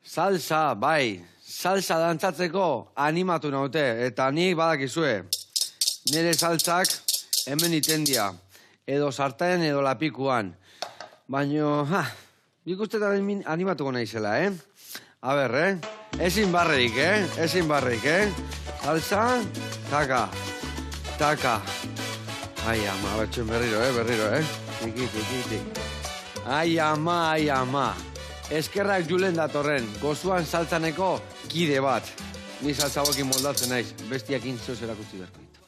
Salsa, bai. Salsa dantzatzeko animatu naute. Eta nik badakizue. Nire saltzak hemen itendia. Edo sartaren edo lapikuan. Baina, nik uste da animatuko naizela, A ber, Ezin barreik, Ezin barreik, Salsa, taka, taka. Ai, ama, betxuen berriro, Tiki, tiki, tiki. Ai, ama, ai, ama. Eskerrak Julen datorren, gozuan saltzaneko kide bat. Ni saltza hauekin moldatzen naiz, bestiak intzoz erakutsi berko ditu.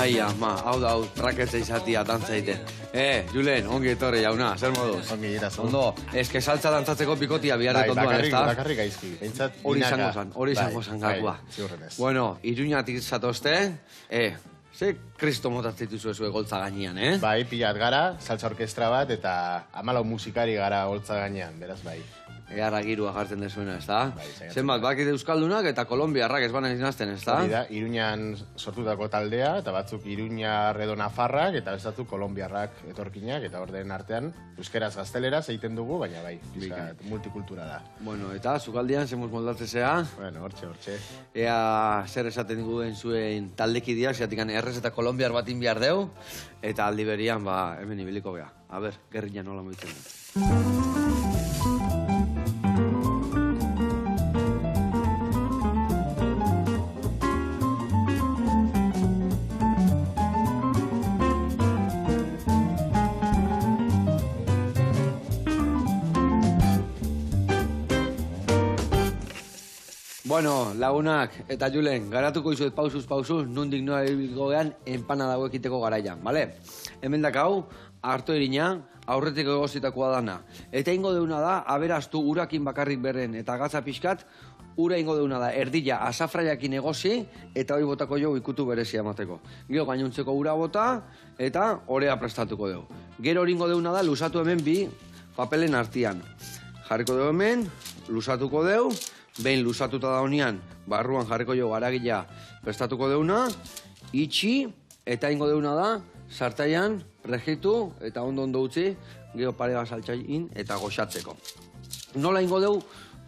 Ai, ama, hau da, traketza izatia dantzaite. Julen, ongi etorri jauna, zer moduz? Ongi irazu. Ondo, eske saltza dantzatzeko bikotia biharret ondoan, ez da? Bakarrik gaizki. Hori izango zan gakua. Bueno, Iruñatik zatozte, ze kristo motatzen dituzu goltza gainean, Bai, pilat gara, saltza orkestra bat, eta 14 musikari gara goltza gainean, beraz bai. Egarra girua jartzen dezuena, ez da? Zenbat, bakite euskaldunak eta kolombiarrak ez bana izinazten, ez da? Hori da, Iruñan sortutako taldea, eta batzuk Iruñar edo Nafarrak, eta bestatzuk kolombiarrak etorkinak, eta orden artean, euskeraz gazteleraz egiten dugu, baina bai, multikultura da. Bueno, eta zukaldian, zemuz moldatzezea? Bueno, hortxe. Ea, zer esaten diguen zuen taldekideak, zeatikan errez eta kolombiar bat inbiar deu, eta aldi berian, hemen ibiliko gea. A ber, gerriña nola moitzen dut. Bueno, lagunak eta Julen, garatuko izuet pausuz, nondik nola ibiliko gehan enpanada ekiteko garaian, bale? Hemen dakau, harto irina, aurretik egozitakoa dana. Eta ingo deuna da, aberastu urakin bakarrik berren eta gatza pixkat, ura ingo deuna da, erdila azafraiakin egozi, eta hori botako jo ikutu berezia emateko. Gero gainontzeko ura bota, eta orea prestatuko dugu. Gero hori ingo deuna da, lusatu hemen bi papelen artian. Jarriko dugu hemen, lusatuko dugu, behin lusatuta da honean, barruan jarriko jo garagila prestatuko deuna, itxi, eta ingo deuna da, sartaian, regitu, eta ondo utzi, geho parega saltzain eta goxatzeko. Nola ingo deu,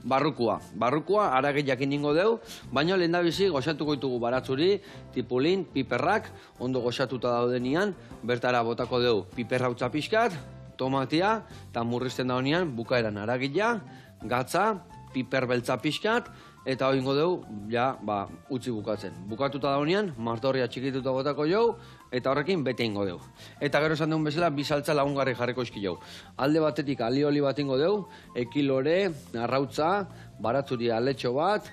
barrukua. Barrukua, aragillakin ingo deu, baina lehen da bizi goxatuko ditugu baratzuri, tipulin, piperrak, ondo goxatuta daudenian, bertara botako deu piperrautza pixkat, tomatia, eta murrizten da honean, bukaeran aragilla, gatza, piper beltza pixkat, eta hori ingo dugu, utzi bukatzen. Bukatuta da honean, martorria txikituta botako jau, eta horrekin bete ingo dugu. Eta gero esan dugun bezala, bi saltza lagungarri jarriko eski jau. Alde batetik alioli bat ingo dugu, ekilore, arrautza, baratzuri aletxo bat,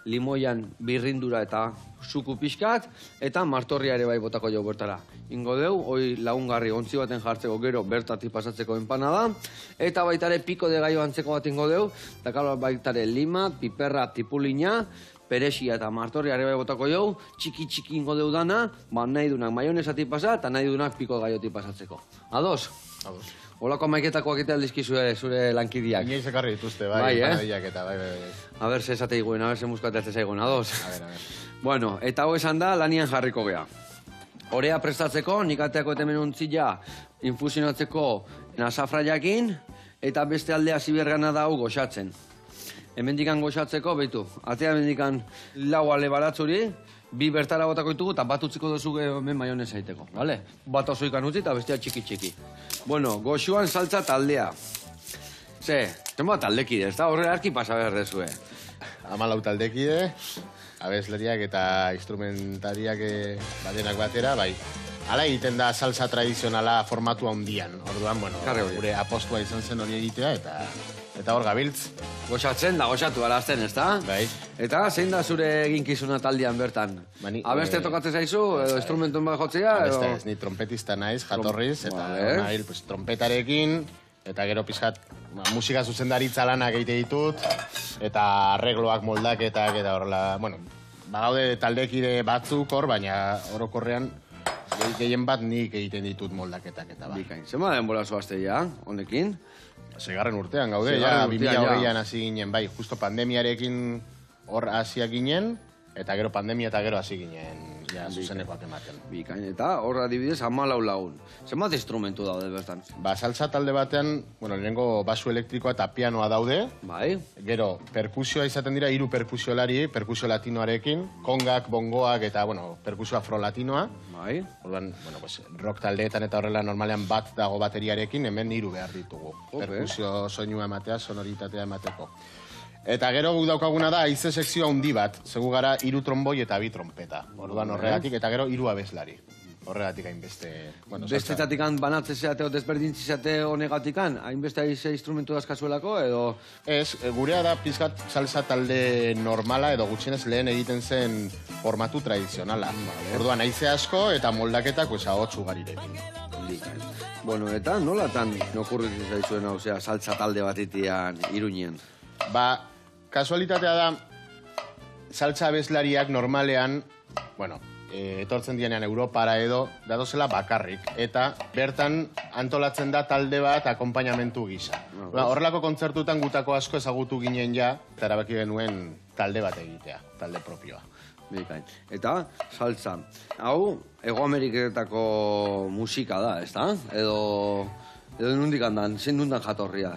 limoian birrindura eta suku pixkat, eta martorria ere bai botako jau bertara. Ingo dugu, hoi lagungarri ontzi baten jartzeko gero bertatik pasatzeko enpanada, eta baitare piko de gaio antzeko bat ingo dugu, eta kalo baitare lima, piperra, tipulina, perexia eta martorria ere bai botako jau, txiki ingo dugu dana, nahi dunak maionesatik pasa, eta nahi dunak piko de gaiotik pasatzeko. Ados? Ados. Olako maiketakoak eta aldizki zure lankidiak. Inoiz ekarri dituzte, bai, eta bai. A ber, ze esate iguen, a ber, ze muskateatzen zaigun, ados? A ber. Bueno, eta hau esan da, lanian jarriko gea. Orea prestatzeko, nik ateako etemen untzila infusionatzeko azafraiakin, eta beste aldea zibergana da hau goxatzen. Hemendikan goxatzeko, behitu, atea hemendikan lau ale baratzuri, bi bertara botako ditugu eta bat utziko duzu hemen maionesa egiteko, bale? Bat osoikan utzi eta bestea txiki. Bueno, goxuan saltza taldea. Zenbat taldekide, ez da horre arki pasa behar dezue. 14 taldekide, abesleriak eta instrumentariak badenak batera, bai. Hala egiten da salsa tradizionala formatu handian. Orduan, gure apostua izan zen hori egitea eta hor gabiltz. Goxatzen da, goxatu alazten, ez da? Bai. Eta zein da zure eginkizuna taldean bertan? Abeste tokatzen zaizu, edo instrumentun bat jotzea? Abeste, ni trompetista naiz, jatorriz, eta nahi, trompetarekin, eta gero pixkat musika zuzendaritza lanak egite ditut, eta arregloak moldaketak, eta horrela, bagaude taldekide batzuk hor, baina orokorrean Gehien bat nik egiten ditut moldaketak eta bat. Bikain. Zema denbora zoazte ja, honekin? Segarren urtean gaude, ja, 2020an hasi ginen, bai, justo pandemiarekin hor hasiak ginen, eta gero pandemia eta gero hasi ginen, ja, zuzenekoak ematen. Bikain, eta hor adibidez 14 lagun. Zenbat instrumentu daude bertan? Ba, salsa talde batean, bueno, lehenengo basu elektrikoa eta pianoa daude. Bai. Gero, perkusioa izaten dira, 3 perkusiolari, perkusio latinoarekin, kongak, bongoak eta, bueno, perkusio afro-latinoa. Bai. Orduan, bueno, pues, rock taldeetan eta horrela normalean bat dago bateriarekin, hemen 3 behar ditugu. Perkusio soinua ematea, sonoritatea emateko. Eta gero guk daukaguna da, haize sekzioa handi bat, zegu gara 3 tromboi eta 2 trompeta. Orduan horregatik, eta gero 3 abeslari. Horregatik hainbeste... Bueno, bestetatik banatzea o desberdintzizeate honegatik hainbeste haize instrumentu dazkazuelako, edo... Ez, gurea da pizkat salsa talde normala, edo gutxienez lehen egiten zen formatu tradizionala. Orduan haize asko eta moldaketak ahots ugarirekin. Bueno, eta nolatan okurritu zaizuen hau, salsa talde batitian Iruñen? Ba, kasualitatea da, salsa abeslariak normalean, bueno, etortzen dianean Europara edo, dadozela bakarrik. Eta bertan antolatzen da talde bat akonpainamentu gisa. Horrelako kontzertutan gutako asko ezagutu ginen ja, eta erabaki genuen talde bat egitea, talde propioa. Bikain. Eta, salsa. Hau, Hego Ameriketako musika da, ezta? Edo nondik handan, zein nundan jatorria?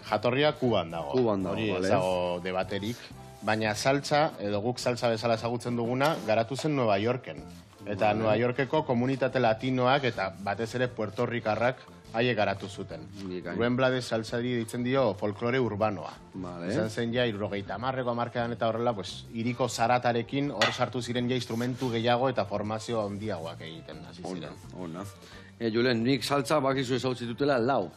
Jatorria Kuban dago. Kuban dago, hori ez dago debaterik. Baina salsa, edo guk salsa bezala ezagutzen duguna, garatu zen Nueva Yorken. Eta Nueva Yorkeko komunitate latinoak eta batez ere Puerto Rikarrak haiek garatu zuten. Rubén Blades salsari ditzen dio folklore urbanoa. Izan zen ja, 70ko hamarkadan eta horrela, hiriko zaratarekin hor sartu ziren ja instrumentu gehiago eta formazio handiagoak egiten hasi ziren. Ona. Julen, nik saltza bakizu ezautzitutela lau.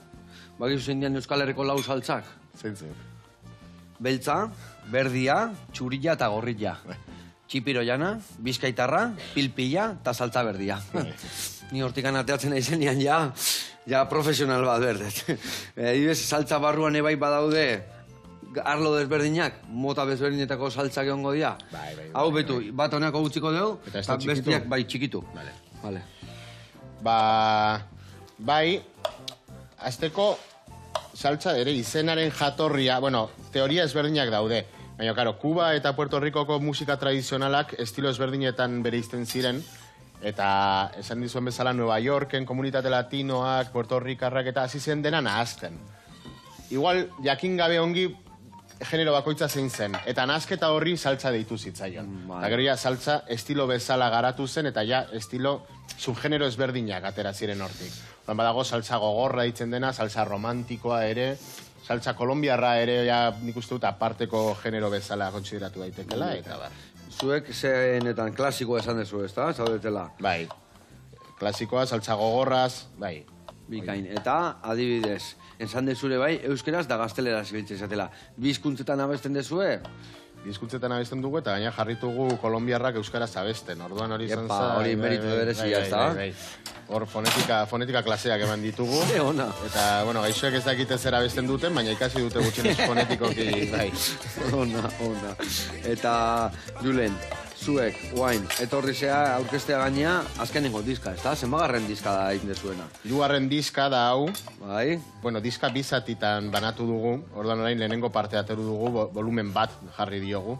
Bakizu zein dian Euskal Herriko lau saltzak? Zeintzuk. Beltza, berdia, txurilla eta gorrilla. Txipiroiana, bizkaitarra, pilpilla eta saltza berdia. Ni hortikan ateatzen aizen nian ja profesional bat berdet. Ibez, saltza barruan ebai badaude arlo desberdinak, mota desberdinetako saltzak egongo dira. Hau betu, bat honako gutxiko dugu, eta bestiak bai txikitu. Vale. Bai, azteko saltza ere izenaren jatorria, bueno, teoria ezberdinak daude. Baina, karo, Kuba eta Puerto Ricoko musika tradizionalak estilo ezberdinetan bereizten ziren, eta esan dizuen bezala Nueva Yorken komunitate latinoak, Puerto Rikarrak eta hasi zen dena nahazten. Igual, jakin gabe ongi genero bakoitza zein zen, eta nahazketa horri saltza deitu zitzaion. Eta gero ja saltza estilo bezala garatu zen, eta ja estilo subgenero ezberdinak atera ziren hortik. Badago saltza gogorra ditzen dena, saltza romantikoa ere, saltza kolombiarra ere, ja nik uste dut aparteko genero bezala kontsideratu daitekela, eta bar. Zuek zenetan klasikoa esan dezu, ezta? Zaudetela? Bai. Klasikoa, saltza gogorraz, bai. Bikain. Eta, adibidez, esan dezure bai, euskeraz da gazteleraz ibiltzen zatela. Bizkuntzetan abesten dezue? Bizkuntzetan abesten dugu eta gaina jarritugu kolombiarrak euskaraz abesten. Orduan hori izan za... Hori meritu berezia, ezta? Hor fonetika klaseak eman ditugu. Ona. Eta, bueno, gaixoek ez dakite zer abesten duten, baina ikasi dute gutxienez fonetikoki, bai. Ona. Eta, Julen, zuek, guain, etorri zea aurkestea gainea, azkenengo diska, ezta? Zenbagarren diska da egin dezuena? 2. diska da hau. Bai. Bueno, diska bizatitan banatu dugu, orduan orain lehenengo parte ateru dugu, volumen bat jarri diogu.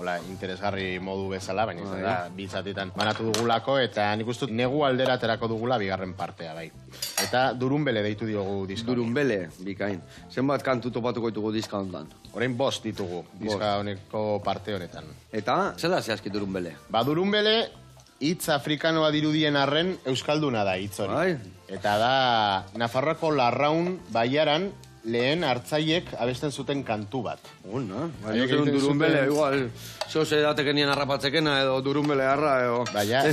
Hola, interesgarri modu bezala, baina ez da bizatitan banatu dugulako, eta nik uste negu aldera aterako dugula bigarren partea, bai. Eta Durunbele deitu diogu diska. Durunbele, bikain. Zenbat kantu topatuko ditugu diska hontan? Orain 5 ditugu, diska honeko parte honetan. Eta, zela zehazki Durunbele? Ba, Durunbele, hitz afrikanoa dirudien arren euskalduna da hitz hori. Bai. Eta da, Nafarroako Larraun baiaran lehen hartzaiek abesten zuten kantu bat. Baina, Durunbele, igual, zoze dateken nien harrapatzekena edo Durunbele harra, edo... Baina,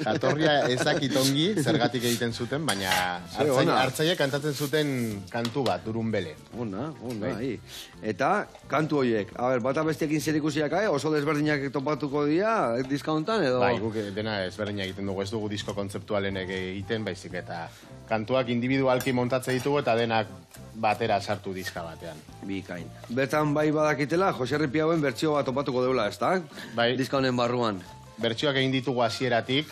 jatorria ezakitongi zergatik egiten zuten, baina hartzaiek kantatzen zuten kantu bat, Durunbele. Ona, eta kantu horiek, bata bestiekin zer ikusiak, oso desberdinak topatuko dira, diska hontan, edo... Bai, guk dena desberdinak egiten dugu, ez dugu disko kontzeptualenek egiten, baizik eta kantuak individualki montatze ditugu eta denak batera sartu diska batean. Bikain. Bertan bai badakitela, Jose Ripi hauen bertsio bat topatuko deula, ezta? Bai. Diska honen barruan. Bertsioak egin ditugu hasieratik,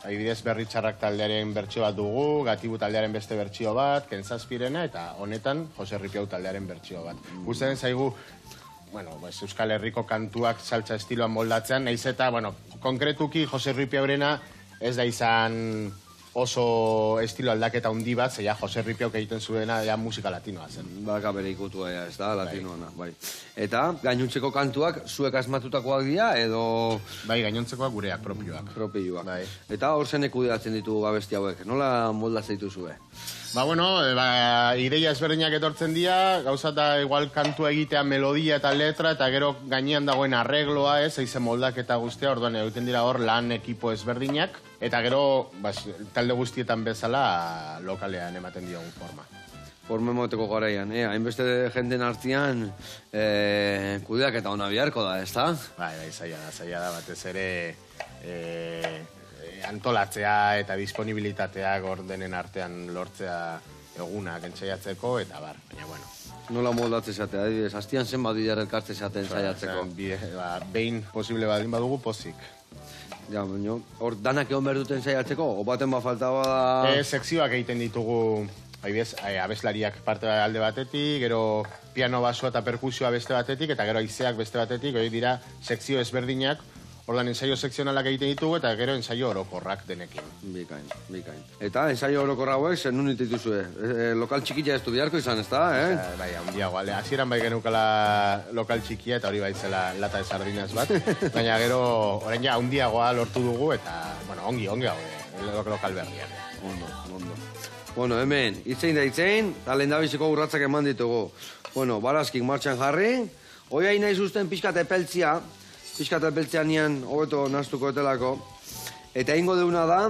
adibidez Berritxarrak taldearen bertsio bat dugu, Gatibu taldearen beste bertsio bat, Kentzazpirena, eta honetan Jose Ripiau taldearen bertsio bat. Gustatzen zaigu, Euskal Herriko kantuak saltza estiloan moldatzean, nahiz eta, konkretuki Jose Ripiaurena ez da izan oso estilo aldaketa handi bat, zeia Jose Ripiauk egiten zuena musika latinoa zen. Baka bere ikutua, ez da, latinoa, bai. Eta, gainontzeko kantuak zuek asmatutakoak dira, edo... Bai, gainontzekoak gureak, propioak. Propioak. Eta hor zen ekudeatzen ditugu abesti hauek, nola moldatzen dituzue? Ideia ezberdinak etortzen dira, gauza eta igual kantua egitea melodia eta letra, eta gero gainean dagoen arregloa, eizen moldaketa guztia, orduan egiten dira hor lan ekipo ezberdinak, eta gero talde guztietan bezala lokalean ematen diogun forma. Forma emoteko garaian, hainbeste jenden artean kudeak eta ona biharko da, ez da? Bai, zaila da, batez ere antolatzea eta disponibilitatea gordenen artean lortzea egunak entzaiatzeko, eta baina bueno. Nola moldatzen zatea, adibidez, hastian zen badiar elkartzen zaten zaiatzeko. Behin posible badin badugu, pozik. Ja, baina, hor danak egon behar duten zaiatzeko, o baten faltaba da... Sekzioak egiten ditugu, abeslariak parte alde batetik, gero piano, basoa eta perkusioa beste batetik, eta gero haizeak beste batetik, hori dira sekzio ezberdinak, ordan ensaio sekzionalak egiten ditugu eta gero ensaio orokorrak denekin. Bikain. Eta ensaio orokorra hauek zen nun dituzue? Lokal txikia ez du biharko izan, ez da, Bai, handiago. Hasieran bai genukala lokal txikia eta hori baitzela lata de sardinaz bat. Baina gero, orain ja, handiagoa lortu dugu eta, ongi hau, lokal berriak. Ondo. Hemen, itzein da itzein, eta lehendabiziko urratzak eman ditugu. Barazkik martxan jarri, hoi nahi zuzten pixkat epeltzia, nian hobeto naztuko etelako. Eta ingo deuna da,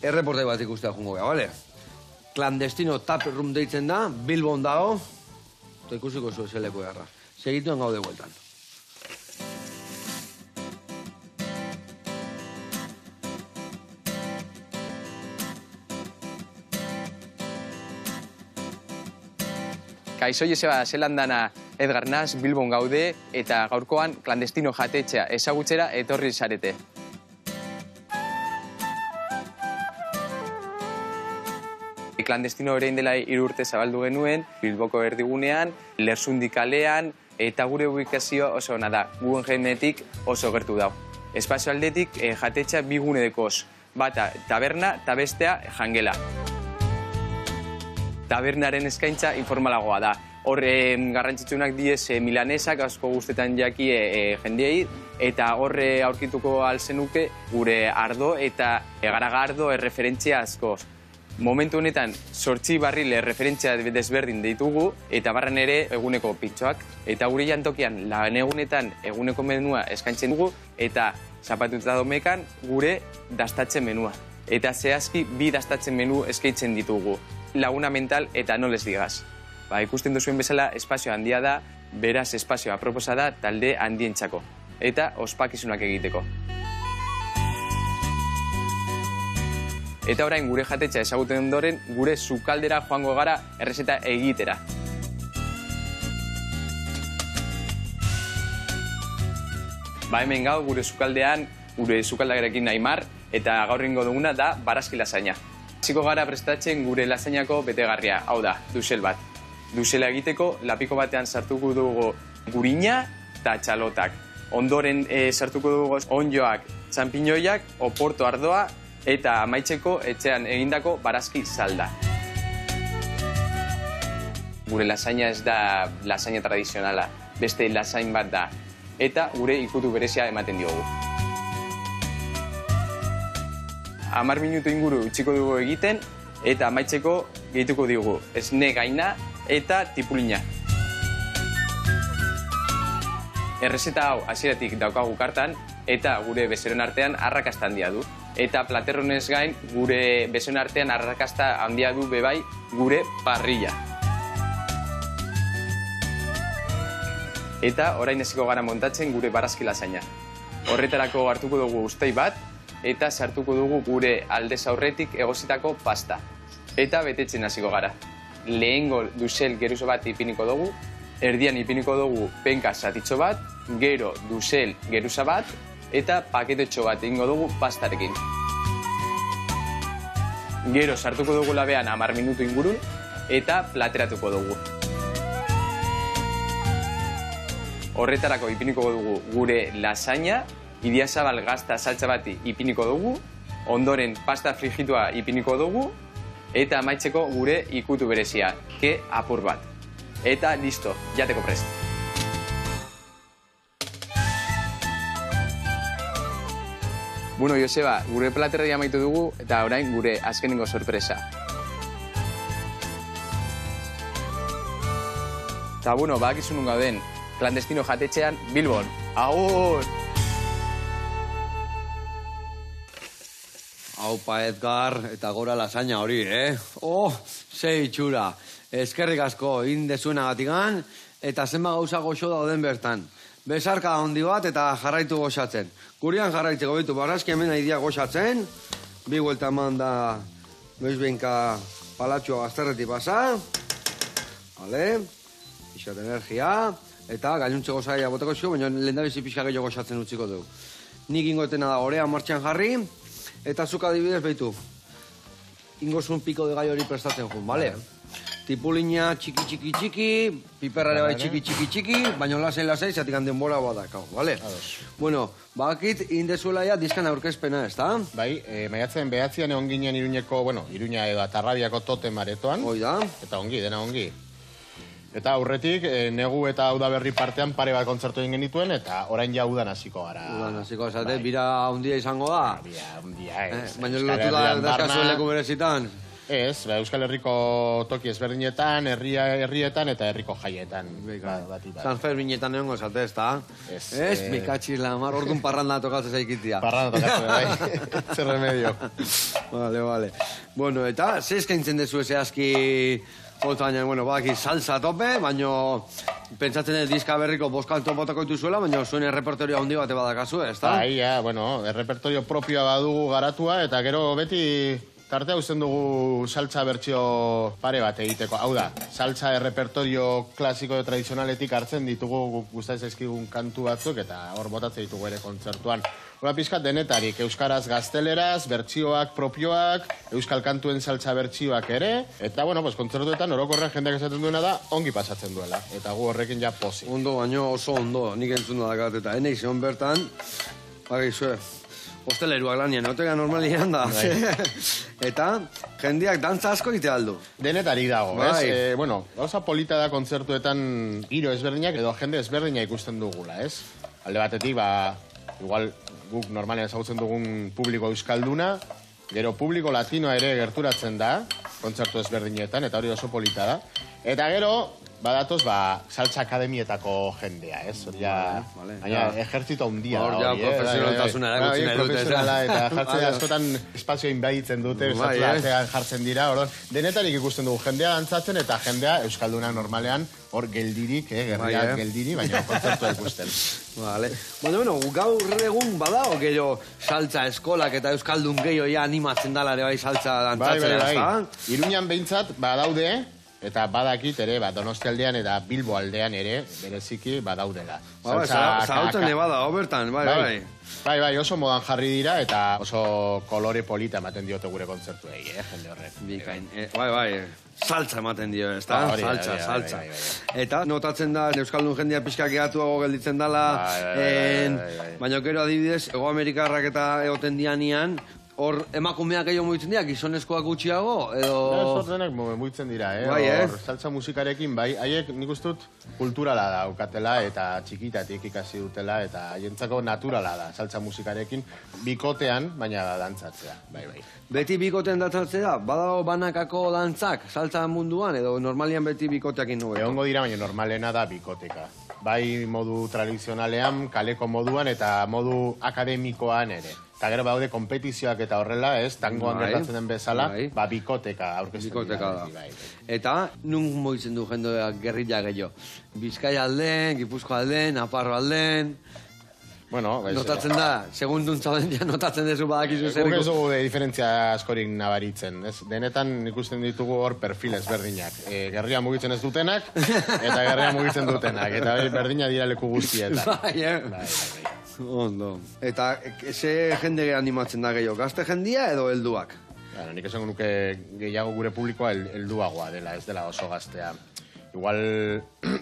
erreportai bat ikustea jungo gara, bale? Clandestino Tap Room deitzen da, Bilbon dago, eta ikusiko zuen zeleko garra. Segituen gaude bueltan. Kaixo Joseba, zelan dana Edgar Nas, Bilbon gaude, eta gaurkoan Clandestino jatetxea ezagutzera etorri zarete. Clandestino orain dela 3 urte zabaldu genuen, Bilboko erdigunean, Lersundi kalean, eta gure ubikazio oso ona da, Guggenheimetik oso gertu dau. Espazio aldetik jatetxea 2 gune dekoz, bata taberna eta bestea jangela. Tabernaren eskaintza informalagoa da. Hor garrantzitsunak diez milanesak, asko guztetan jaki jendeei, eta horre aurkituko alzenuke gure ardo eta garagardo erreferentzia asko. Momentu honetan 8 barril erreferentzia desberdin ditugu, eta barran ere eguneko pitxoak. Eta gure jantokian lan egunetan eguneko menua eskaintzen dugu, eta zapatuta domekan gure dastatzen menua. Eta zehazki 2 dastatzen menu eskaintzen ditugu. Laguna mental eta no les digas. Ikusten duzuen bezala espazio handia da, beraz espazio aproposa da talde handientzako. Eta ospakizunak egiteko. Eta orain gure jatetxa ezaguten ondoren, gure sukaldera joango gara errezeta egitera. Hemen gau gure sukaldean, gure sukaldagarekin Aimar, eta gaur ingo duguna da barazki lasaina. Hasiko gara prestatzen gure lasainako betegarria, hau da, dusel bat. Dusela egiteko, lapiko batean sartuko dugu gurina eta txalotak. Ondoren sartuko dugu onjoak, txampiñoiak, oporto ardoa eta amaitzeko etxean egindako barazki salda. Gure lasaina ez da lasaina tradizionala, beste lasain bat da. Eta gure ikutu berezia ematen diogu. 10 minutu inguru utziko dugu egiten, eta amaitzeko gehituko dugu esne gaina eta tipulina. Errezeta hau hasieratik daukagu kartan, eta gure bezeroen artean arrakasta handia du. Eta platerronez gain, gure bezeroen artean arrakasta handia du bebai gure parrilla. Eta orain hasiko gara montatzen gure barazki lasaina. Horretarako hartuko dugu ustei bat, eta sartuko dugu gure aldez aurretik egositako pasta. Eta betetzen hasiko gara. Lehengo dusel geruza bat ipiniko dugu, erdian ipiniko dugu penka zatitxo bat, gero dusel geruza bat, eta paketetxo bat egingo dugu pastarekin. Gero sartuko dugu labean 10 minutu ingurun, eta plateratuko dugu. Horretarako ipiniko dugu gure lasaña, idiazabal gazta saltza bati ipiniko dugu, ondoren pasta frijitua ipiniko dugu, eta amaitzeko gure ikutu berezia, ke apur bat. Eta listo, jateko prest. Bueno, Joseba, gure platerra amaitu dugu, eta orain gure azkenengo sorpresa. Eta, bueno, badakizu nun gauden, klandestino jatetxean, Bilbon. Agur! Aupa Edgar, eta gora lasaña hori, Oh, ze itxura. Eskerrik asko, indezuna gatigan, eta zenba gauza goxo dauden bertan. Besarka handi bat eta jarraitu goxatzen. Gurian jarraitzeko bitu, barrazki hemen aidia goxatzen. Bi vuelta eman da noiz behinka palatxoa gazterreti pasa. Vale, pixat energia. Eta gainuntze gozaia boteko zio, baina lehen da bizi pixka gehiago goxatzen utziko dugu. Nik ingoetena da orea martxan jarri. Eta zuk adibidez behitu. Ingozun piko de gai hori prestatzen jun, bale? Tipulina txiki, piperrare bai txiki, baina lasai, zatik handen bola badakau, bale? Bueno, bakit indezuela ja dizkan aurkezpena, ez da? Bai, maiatzen behatzean egon ginen Iruñeko, Iruña edo Atarrabiako totem aretoan. Hoi da. Eta ongi, dena ongi. Eta aurretik, negu eta udaberri partean pare bat kontzertu egin genituen, eta orain ja udan hasiko gara. Udan hasiko, esate, bira handia izango da? Bira handia, ez. Baina lotu da dazkazuen leku berezitan? Ez, Euskal Herriko toki ezberdinetan, herrietan eta herriko jaietan. San Ferminetan egon gozate, ez da? Ez, mikatxiz lamar, orduan parranda tokatzen zaikitia. Parranda tokatzen, bai, zer remedio. Vale. Bueno, eta, ze eskaintzen dezu zehazki baina, badaki salsa tope, baina pentsatzen dut diska berriko boskalto botako dituzuela, baina zuen errepertorio handi bate badakazu, ez da? Bai, errepertorio propioa badugu garatua, eta gero beti tartea uzten dugu saltza bertsio pare bat egiteko. Hau da, saltza errepertorio klasiko edo tradizionaletik hartzen ditugu gustatzen zaizkigun kantu batzuk, eta hor botatzen ditugu ere kontzertuan. Pizkat denetarik, euskaraz gazteleraz, bertsioak propioak, euskal kantuen saltza bertsioak ere, eta, kontzertuetan orokorren jendeak esaten duena da, ongi pasatzen duela, eta gu horrekin ja posi. Ondo, baino oso ondo, nik entzun dakat, eta enei zion bertan, bagizue, hosteleruak lanien, otega normalian da. Eta, jendeak dantza asko ite aldu. Denetarik dago, ez? Gauza polita da kontzertuetan giro ezberdinak, edo jende ezberdina ikusten dugula, ez? Alde batetik, igual guk normalean ezagutzen dugun publiko euskalduna, gero publiko latinoa ere gerturatzen da, kontzertu ezberdinetan, eta hori oso polita da. Eta gero, badatoz, saltza akademietako jendea, ez? Baina, ejertzito handia da hori, hor ja, profesionaltasuna erakutsi nahi dute. Profesionala, eta jartzen askotan espazio inbaditzen dute, saltza jartzen dira, denetarik ikusten dugu jendea dantzatzen, eta jendea euskalduna normalean, hor geldirik, gerriak geldiri, baina kontzertua ikusten. Gaur egun badao gero saltza eskolak eta euskaldun gehiago animatzen dala ere bai saltza dantzatzen. Bai. Iruñan behintzat badaude, eta badakit ere, Donostia aldean eta Bilbo aldean ere, bereziki badaudela. Zautzen bada, obertan, bai. Bai, oso modan jarri dira, eta oso kolore polita ematen diote gure kontzertuei, jende horrek. Bikain, bai. Saltza ematen dio, ez da? Saltza. Eta notatzen da, euskaldun jendea pixka gehatuago gelditzen dela, baina gero adibidez, Ego Amerikarrak eta egoten dianian, hor emakumeak gehiago mugitzen dira, gizonezkoak gutxiago, edo... Ez denak mugitzen dira, hor saltza musikarekin, bai, haiek nik ustut kulturala daukatela eta txikitatik ikasi dutela, eta haientzako naturala da, saltza musikarekin, bikotean, baina dantzatzea, bai. Beti bikotean dantzatzea, badago banakako dantzak, saltza munduan, edo normalian beti bikoteakin nubeto? Egongo dira, baina normalena da bikoteka. Bai modu tradizionalean, kaleko moduan, eta modu akademikoan ere. Eta gero baude kompetizioak eta horrela, ez? Tangoan gertatzen den bezala, bikoteka aurkezten dira. Eta, nun moitzen du jendeak gerrilla gehiago? Bizkaia alden, Gipuzkoa alden, Nafarroa alden... Notatzen da, segundun zauden ja notatzen dezu badakizu zer... Guk ez dugu diferentzia askorik nabaritzen, ez? Denetan ikusten ditugu hor perfil ezberdinak. Gerria mugitzen ez dutenak, eta gerria mugitzen dutenak. Eta berdina dira leku guztietan. Bai. Ondo. Eta ze jende animatzen da gehiago? Gazte jendia edo helduak? Nik esango nuke gehiago gure publikoa helduagoa dela, ez dela oso gaztea. Igual,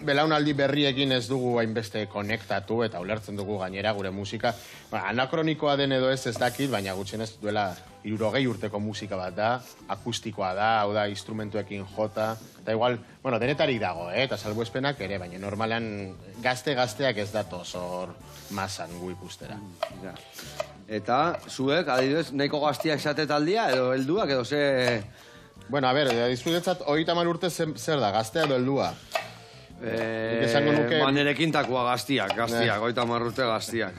belaunaldi berriekin ez dugu hainbeste konektatu eta ulertzen dugu gainera gure musika. Anakronikoa den edo ez dakit, baina gutxienez duela 60 urteko musika bat da, akustikoa da, hau da, instrumentuekin jota. Eta igual, denetarik dago, eta salbuespenak ere, baina normalean gazteak ez datoz hor masan gu ikustera. Eta zuek, adibidez, nahiko gaztiak zatet aldia, edo helduak, edo ze... Bueno, a ver, disfrutetzat 30 urte zer da, gaztea edo heldua? Nerekin takua gaztiak, 30 urte gaztiak.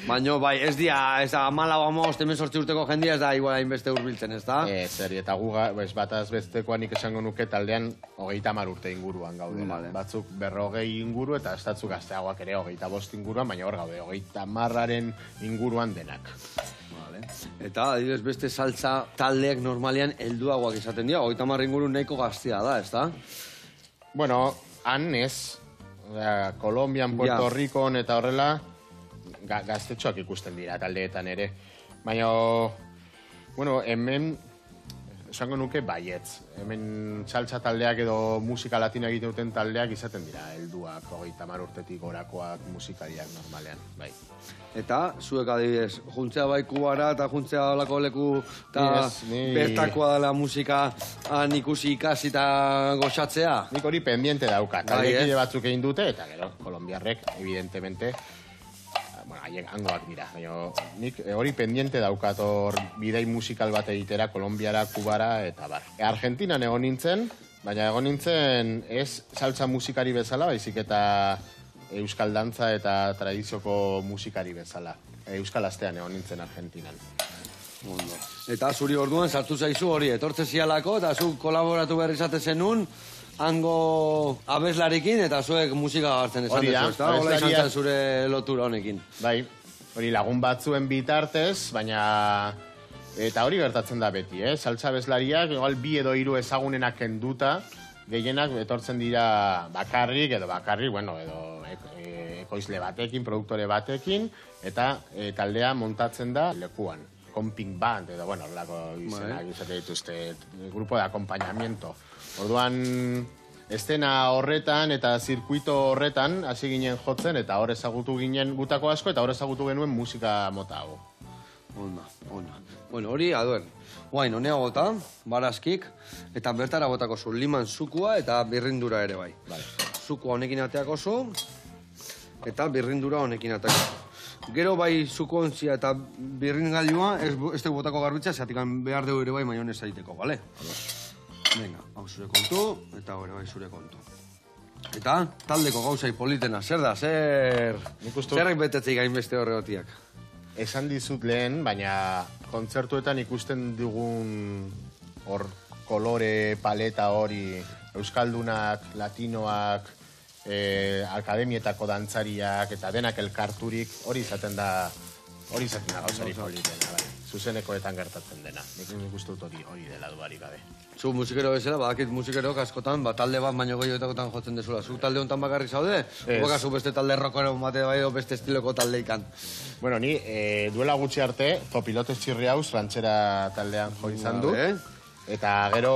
Baina, bai, ez da 14, 18 urteko jendia, ez da igual hainbeste hurbiltzen, ez da? Eta gu, bataz bestekoa nik esango nuke taldean 30 urte inguruan gaudela. Batzuk 40 inguru eta estatzu gazteagoak ere 25 inguruan, baina hor gaude, 30aren inguruan denak. Eta, adibidez, beste saltza taldeak normalean helduagoak izaten dira, 30 inguru nahiko gaztia da, ez da? Bueno, han ez, Kolombian, Puerto Ricon eta horrela, gaztetxoak ikusten dira taldeetan ere. Baina, hemen, esango nuke baietz. Hemen saltza taldeak edo musika latina egiten duten taldeak izaten dira, helduak, 30 urtetik gorakoak musikariak normalean, bai. Eta, zuek adibidez, juntzea bai Kubara eta juntzea olako leku eta bertakoa dela musika ikusi ikasi eta goxatzea? Nik hori pendiente daukat. Taldekide batzuk egin dute, eta gero, kolombiarrek, evidentemente, haiek hangoak dira. Nik hori pendiente daukat hor bidei musikal bat egitera, Kolombiara, Kubara, eta bar. Argentinan egon nintzen, baina egon nintzen ez saltza musikari bezala, baizik eta euskal dantza eta tradizioko musikari bezala. Euskal astean egon nintzen Argentinan. Eta zuri orduan sartu zaizu hori, etortze zialako, eta zu kolaboratu behar izate zenun, hango abeslarekin eta zuek musika gartzen esan dezu, ez da? Hola izan zen zure lotura honekin. Bai, hori lagun batzuen bitartez, baina... Eta hori gertatzen da beti, saltza abeslariak, igual 2 edo 3 ezagunenak kenduta, gehienak etortzen dira bakarrik, edo ekoizle batekin, produktore batekin, eta taldea montatzen da lekuan. Comping band, edo, lako izenak izate dituzte, grupo de acompañamiento. Orduan, estena horretan eta zirkuito horretan hasi ginen jotzen, eta hor ezagutu ginen gutako asko, eta hor ezagutu genuen musika mota hau. Onda. Bueno, hori, aduer, guain, honea gota, barazkik, eta bertara botako zu, liman zukua eta birrindura ere bai. Zukua honekin ateako zu, eta birrindura honekin ateako. Gero bai zuko ontzia eta birringailua, ez dugu botako garbitza, zeatik behar dugu ere bai maionez aiteko, bale? Venga, hau zure kontu, eta hori bai zure kontu. Eta taldeko gauzai politena, zer da, zerrek betetzeik hainbeste horregotiak? Esan dizut lehen, baina kontzertuetan ikusten dugun hor kolore, paleta hori, euskaldunak, latinoak, akademietako dantzariak eta denak elkarturik, hori izaten da gauzarik politena, bai. Zuzenekoetan gertatzen dena. Nik uste dut hori dela duarik gabe. Zu musikero bezala, badakit musikerok askotan, talde bat baino gehiagotakotan jotzen dezula. Zu talde honetan bakarrik zaude? Bakazu beste talde rockero bate bai edo beste estiloko taldeikan? Bueno, ni duela gutxi arte, Zopilotes Txirriauz, rantxera taldean jo izan du. Eta gero,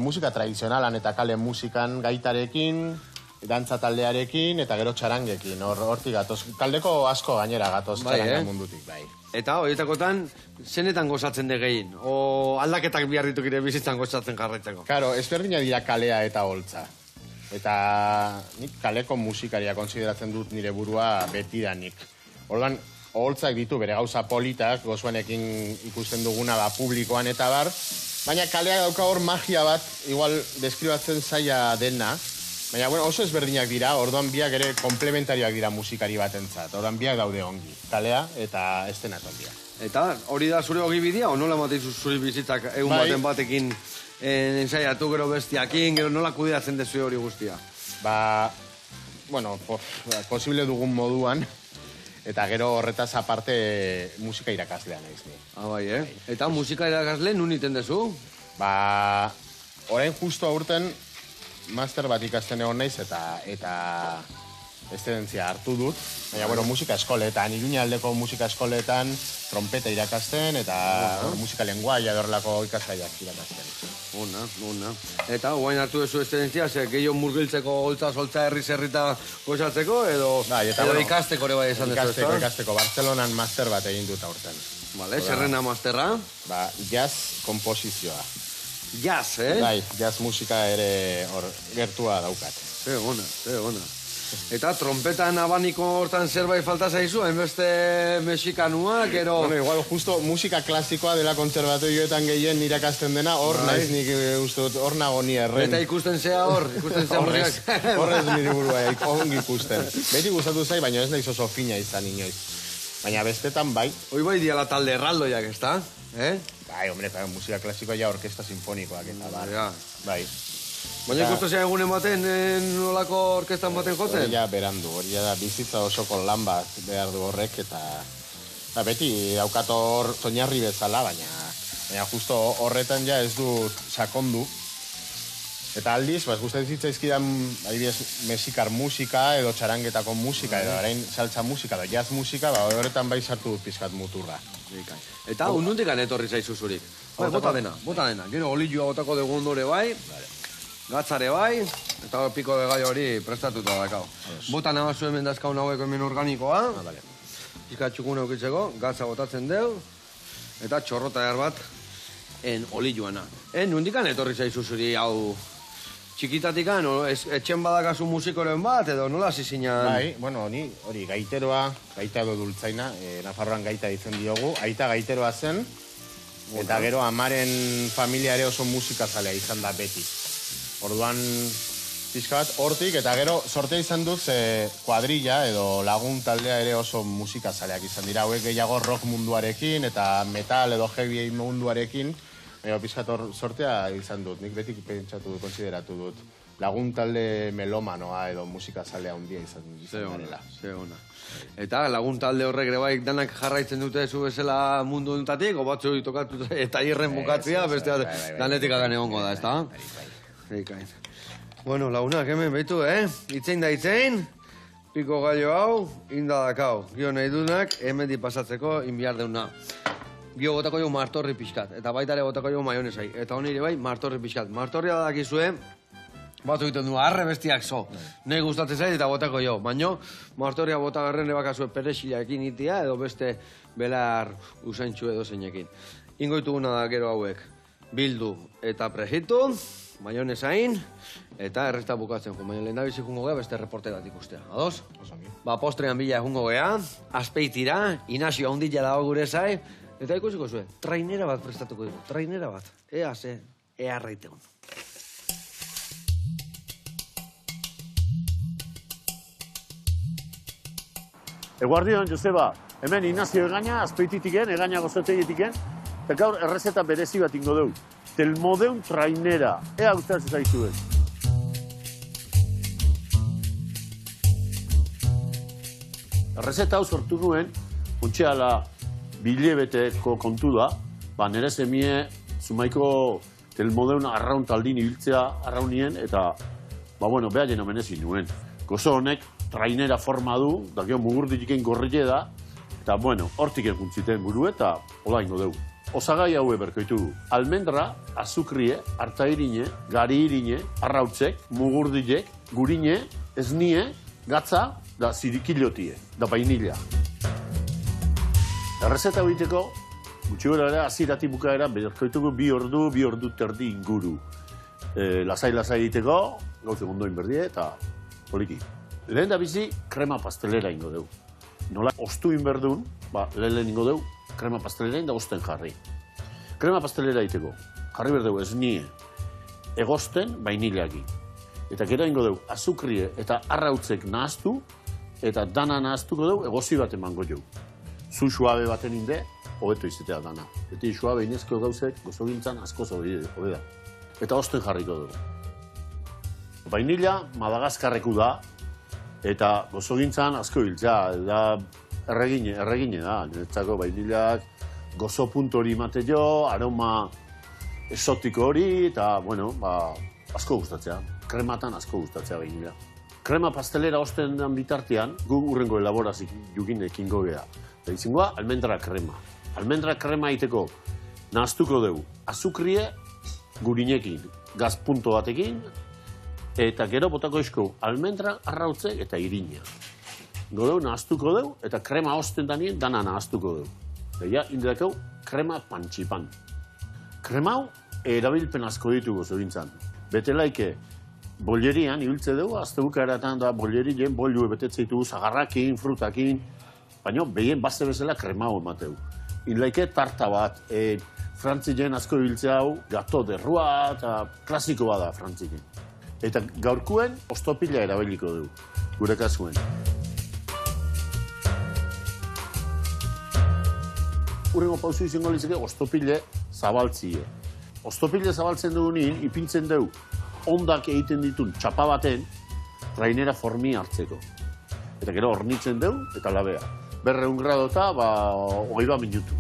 musika tradizionalan eta kale musikan gaitarekin, dantza taldearekin eta gero txarangekin, hortik gatoz. Taldeko asko gainera gatoz txaranga mundutik, bai. Eta horietakotan, zenetan gozatzen de gehien? O aldaketak behar ditukire bizitzan gozatzen jarraitzeko? Karo, ezberdina dira kalea eta holtza. Eta nik kaleko musikaria konsideratzen dut nire burua betidanik. Orduan, holtzak ditu bere gauza politak, gozuenekin ikusten duguna publikoan eta bar, baina kalea dauka hor magia bat, igual deskribatzen zaila dena, baina oso ezberdinak dira, orduan biak ere komplementarioak dira musikari batentzat, orduan biak daude ongi, kalea eta estenak ondia. Eta hori da zure ogibidea, o nola mateizu zure bizitzak egun baten batekin ensaiatu gero bestiakin, gero nola kudeatzen dezu hori guztia? Posible dugun moduan, eta gero horretaz aparte musika irakaslea naiz ni. Bai, Eta musika irakasle nun iten dezu? Orain justu aurten master bat ikasten egon naiz eta eszedentzia hartu dut, baina, bueno, musika eskoletan, Iruñaldeko musika eskoletan, trompeta irakasten, eta musika lenguaia dorlako ikasgaiak irakasten. Una. Eta, guain hartu duzu eszedentzia, ze gehiago murgiltzeko holtza herri-zerrita gozatzeko, edo ikasteko ere bai esan dezu, Ikasteko, Bartzelonan master bat egin dut aurten. Vale, zerrena masterra? Jazz komposizioa. Jazz, eh? Bai, jazz musika ere hor gertua daukat. Ze ona. Eta trompetan abaniko hortan zerbait falta zaizu, hainbeste mexikanua, gero... Bueno, igual, justo musika klasikoa dela kontserbatorioetan gehien irakasten dena, hor naiz nik uste dut, hor nago ni erren. Eta ikusten zea hor, Horrez nire burua, ongi ikusten. Beti gustatu zai, baina ez naiz oso fina izan inoiz. Baina bestetan bai. Hoi bai diala talde erraldoiak, ez da? Bai, hombre, musika klasikoa ja orkesta sinfonikoak eta bai. Baina ikustu zean egunen baten, nolako orkestan baten jotzen? Hori ja berandu, hori da bizitza osoko lan bat behar du horrek, eta beti daukat hor soñarri bezala, baina justo horretan ja ez dut sakondu. Eta aldiz, gustatzen zitzaizkidan, adibidez, mexikar musika, edo txarangetako musika, edo orain saltza musika, edo jazz musika, horretan bai sartu dut pizkat muturra. Eta unundik etorri zaizu zurik? Bota dena. Gero olioa botako dugu ondore bai, gatzare bai, eta piko de gai hori prestatuta dakau. Bota nabazu hemen dazkau nagoeko hemen organikoa, pizkatxukun eukitzeko, gatza botatzen deu, eta txorrota bat olioana. Nundikan etorri zaizu zuri hau txikitatikan, etxen badakazu musikoren bat, edo nola zizinan? Bai, bueno, hori gaiteroa, gaita edo dultzaina, Nafarroan gaita ditzen diogu, aita gaiteroa zen, eta gero amaren familia ere oso musikazalea izan da beti. Orduan, pixka bat, hortik, eta gero sortea izan dut kuadrilla edo lagun taldea ere oso musikazaleak izan dira. Hauek gehiago rock munduarekin eta metal edo heavy munduarekin. Pixka sortea izan dut, nik beti pentsatu dut, konsideratu dut. Lagun talde melomanoa edo musikazalea handia izan garela. Ze ona. Eta lagun talde horrek ere bai danak jarraitzen dute zu bezala mundu duntatik, o batzu tokatu eta irren bukatzea, beste danetik agan egongo da, ez da? Bueno, lagunak, hemen behitu, Itzein da itzein, piko gaio hau, indadakau. Gio nahi dunak, hemen di pasatzeko inbiar deuna. Gio gotako jo martorri pixkat, eta baita ere gotako jo maionesai. Eta honi ere bai, martorri pixkat. Martorria da dakizue, batu egiten du, arre bestiak zo. Nahi gustatzen zait eta botako jo. Baina, martorria bota garren ebakazue perexilaekin itia, edo beste belar usaintxu edo zeinekin. Ingoituguna da gero hauek, bildu eta prejitu, maionesain, eta erresta bukatzen jo. Baina lehen da bizi jungo gea beste reporterat ikustea. Ados? Postrean bila jungo gea, azpeitira, Inazio handila dago gure zai, eta ikusiko zuen, trainera bat prestatuko dugu, trainera bat. Ea arraitegun. Eguardion, Joseba, hemen Inazio egaina, azpeititiken, egaina gozotegitiken, eta gaur errezeta berezi bat ingo dugu. Telmodeun trainera, ea gustatzen zaizu ez. Errezeta hau sortu nuen, untxeala bilebeteko kontu da, nire zemie Zumaiko telmodeun arraun taldin ibiltzea arraunien, eta, behaien omenezin nuen. Gozo honek trainera forma du, da gero mugurditiken gorrile da, eta, hortik enkuntziten buru eta hola ingo dugu. Osagai haue berkoitu du. Almendra, azukrie, artairine, gariirine, arrautzek, mugurdilek, gurine, esnie, gatza, da zirikillotie, da vainilla. Errezeta egiteko, gutxi gora ere, azirati bukaera, berkoituko bi ordu terdi inguru. Lasai egiteko, gauze gondoin berdie, eta poliki. Lehen da bizi, krema pastelera ingo dugu. Nola, ostu inberdun, lehen ingo dugu, krema pastelera da osten jarri. Krema pastelera egiteko, jarri berdeu esnie, egosten vainillaki. Eta gero ingo dugu, azukrie eta arrautzek nahaztu, eta dana nahaztuko dugu, egozi bat emango dugu. Zu suabe baten inde, hobeto izatea dana. Beti suabe inezko gauzek, gozogintzan asko hobe da. Eta osten jarriko dugu. Vainilla Madagaskarreku da, eta gozogintzan asko hiltza, da erregine da. Niretzako vainillak gozo puntu hori mate jo, aroma esotiko hori, eta, asko gustatzea. Krematan asko gustatzea vainilla. krema pastelera osten dan bitartean, gu urrengo elaborazik jukin ekingo geha. Da izangoa, almendra krema. Almendra krema iteko nahaztuko dugu azukrie gurinekin, gazpunto batekin, eta gero botako izko almendra arrautzek eta irina. Godeu nahaztuko dugu, eta krema osten danien dana nahaztuko dugu. Eta indekau krema pantxipan. Krema hau erabilpen asko ditugu zogintzan. Betelaike, bollerian ibiltze dugu, azte bukaeratan da bollerien bollu betetze ditugu zagarrakin, frutakin, baina behien bazte bezala krema hau emateu. Inlaike tarta bat, frantzien asko ibiltze hau, gato derrua eta klasiko bada frantziken. Eta gaurkuen ostopila erabiliko dugu, gure kasuen. Urrengo pausu izango litzeke ostopile zabaltzie. Ostopile zabaltzen dugunin, ipintzen dugu, ondak egiten ditun txapa baten, trainera formi hartzeko. Eta gero hornitzen dugu eta labea. 200 gradota, 20 minutu.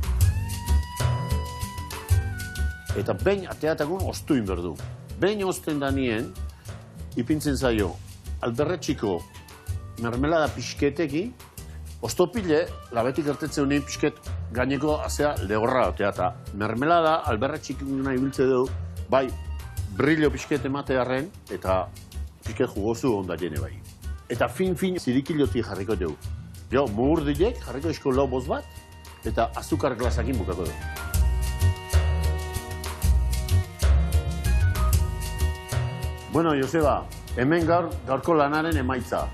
Eta behin ateatakun ostuin berdu. Behin osten danien, ipintzen zaio, alberretxiko mermelada pixketekin, ostopile, labetik gertetzen honein pixket gaineko azea lehorra otea, eta mermelada alberretxikuna ibiltze dugu, bai, brillo pixket ematearen, eta pixket jugozu onda jene bai. Eta fin zirikiloti jarriko dugu. Jo, muurdilek jarriko esko lau boz bat, eta azukar glasakin bukako dugu. Bueno, Joseba, hemen gaurko lanaren emaitza.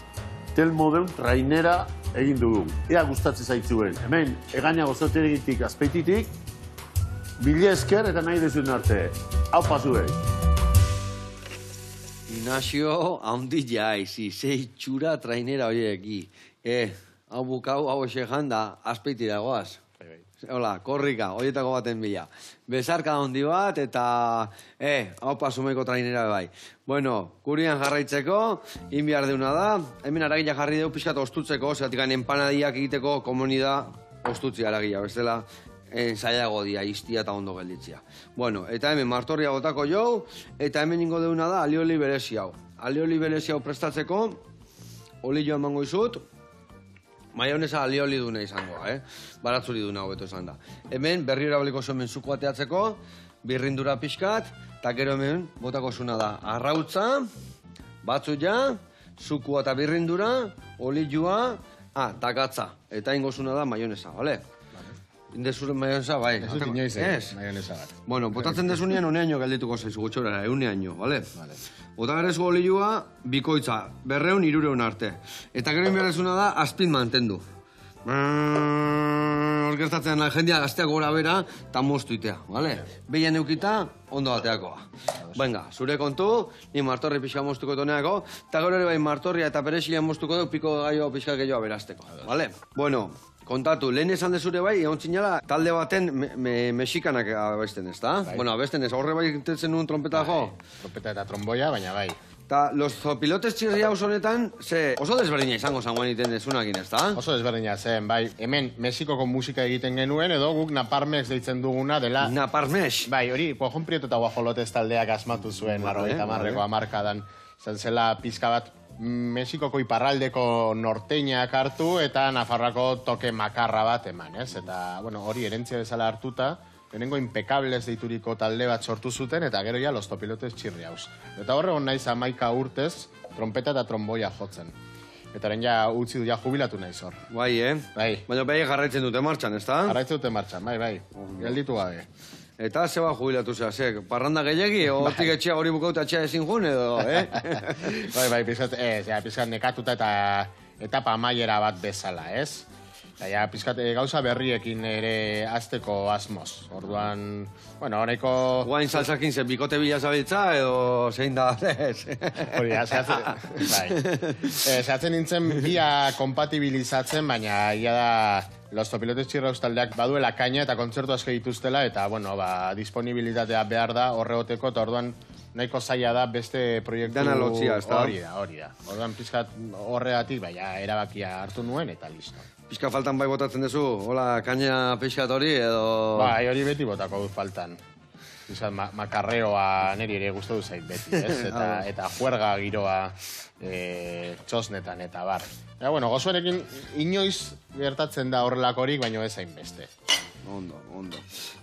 Telmodeun trainera egin dugu. Ea gustatzen zaitzuen. Hemen, egaina gozoteregitik azpeititik, mila esker eta nahi dezuen arte. Hau pasuek. Ignacio, haundi jaizi, zeitxura trainera horieki. Hau bukau, hau esejan da, azpeiti dagoaz. Hola, korrika, horietako baten bila. Bezarka handi bat, eta hau pasumeko trainera bai. Bueno, kurian jarraitzeko, inbiar deuna da. Hemen aragila jarri dugu pixkat ostutzeko, zeratik empanadiak egiteko komunida ostutzia aragila, bestela zailago dia, iztia eta ondo gelditzia. Bueno, eta hemen martorria botako jau, eta hemen ingo deuna da alioli berezi hau. Alioli berezi hau prestatzeko, olioa emango izut, maionesa alioli duna izango, baratzuri duna hobeto izan da. Hemen berri erabiliko zuen suko ateatzeko, birrindura pixkat, eta gero hemen botako zuna da arrautza, batzuia, sukua eta birrindura, olioa, eta gatza. Eta ingo zuna da maionesa, bale? Indezure maionesa, bai. Ez dut inoiz, maionesa bat. Bueno, botatzen desunean uneaino galdituko zaizu gutxora, uneaino, bale? Botagarezko olioa, bikoitza, 200-300 arte. Eta gero inberrezuna da, azpin mantendu. Orkestatzen jendea gazteak gora bera, eta moztuitea, bale? Behien eukita, ondo bateakoa. Venga, zure kontu, ni martorri pixka moztuko toneako, eta gero ere bai martorria eta perexilian moztuko duk piko gaio pixka gehiago aberazteko, bale? Bueno, kontatu, lehen esan dezure bai, egon zinela talde baten mexikanak abesten ez, da? Bueno, abesten ez, horre bai tetzen nuen trompeta jo? Trompeta eta tromboia, baina bai. Eta los zopilotes txirri haus honetan, oso desberdina izango zangoan iten dezunakin, ez da? Oso desberdina zen, bai. Hemen Mexikoko musika egiten genuen, edo guk Naparmex deitzen duguna dela... Naparmex? Bai, hori, Juan Prieto eta Guajolotez taldeak asmatu zuen, larrogeita marreko hamarkadan. Zela pizka bat Mexikoko iparraldeko norteinak hartu eta Nafarroako toke makarra bat eman, ez? Eta, bueno, hori erentzia bezala hartuta, lehenengo impekables deituriko talde bat sortu zuten, eta gero ja los topilotes txirri haus. Eta horregon naiz 11 urtez, trompeta eta tromboia jotzen. Eta ja utzi du ja jubilatu naiz hor. Bai, Bai. Baina behi jarraitzen dute martxan, ez da? Jarraitzen dute martxan, bai. Gelditu gabe. Eta zeba jubilatu zea, parranda gehiagi, hortik etxea hori bukauta etxea ezin jun, edo, Bai, pizkat nekatuta eta etapa amaiera bat bezala, ez? Eta pizkat gauza berriekin ere azteko asmoz. Orduan, bueno, horreiko... Guain salsakin ze bikote bila zabiltza, edo zein da, ez? Hori, zehatzen nintzen bia kompatibilizatzen, baina ia da los topilotes txirrauz taldeak baduela kaina eta kontzertu asko dituztela, eta, bueno, disponibilitatea behar da horregoteko, eta orduan nahiko zaila da beste proiektu... Dana lotzia, ez da? Hori da. Orduan pizkat horregatik, baina erabakia hartu nuen, eta listo. Pizka faltan bai botatzen duzu, hola, kaina pixkat hori, edo... Bai, hori beti botako dut faltan. makarreoa niri ere gustatu zait beti, ez? Eta juerga giroa txosnetan eta bar. Ja, bueno, gozoarekin inoiz gertatzen da horrelakorik, baino ez hainbeste. Ondo.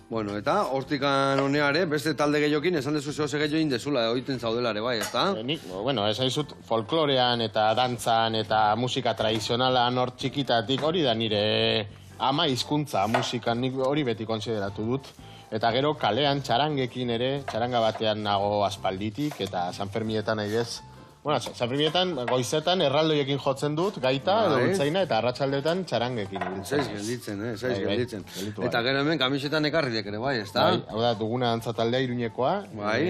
Bueno, eta hortikan honeare, beste talde gehiokin, esan dezu zehose gehio indezula, oiten zaudelare bai, ezta? Bueno, esan dizut folklorean eta dantzan eta musika tradizionalan hor txikitatik, hori da nire ama hizkuntza musikan, nik hori beti konsideratu dut. Eta gero kalean txarangekin ere, txaranga batean nago aspalditik, eta San Fermietan nahi bez. Bueno, San Fermietan, goizetan, erraldoiekin jotzen dut, gaita, edo bultzaina, eta arratsaldetan txarangekin. Saiz gelditzen. Eta gero hemen kamisetan ekarriek ere, bai, ezta? Bai, hau da, duguna dantzataldea Iruñekoa. Bai.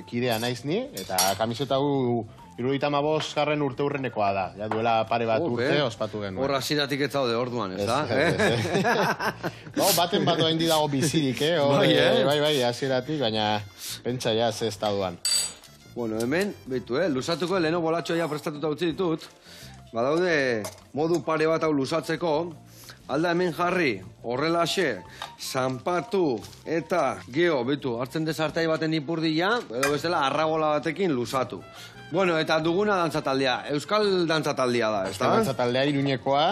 Kidea naiz ni, eta kamiseta hau 75. urte urrenekoa da. Ja duela pare bat urte ospatu genuen. Horra ziratik ez zaude orduan, ez da? Baten bat oendi dago bizirik, Bai, hasieratik, baina pentsa ja ze estaduan. Bueno, hemen, behitu, lusatuko leheno bolatxoia prestatuta utzi ditut. Badaude modu pare bat hau lusatzeko. Alda hemen jarri, horrelaxe, zanpatu eta geho, behitu, hartzen desartai baten ipurdia, edo bezala arragola batekin lusatu. Bueno, eta duguna dantzataldea, euskal dantzataldea da, ez da? Euskal dantzataldea Iruñekoa,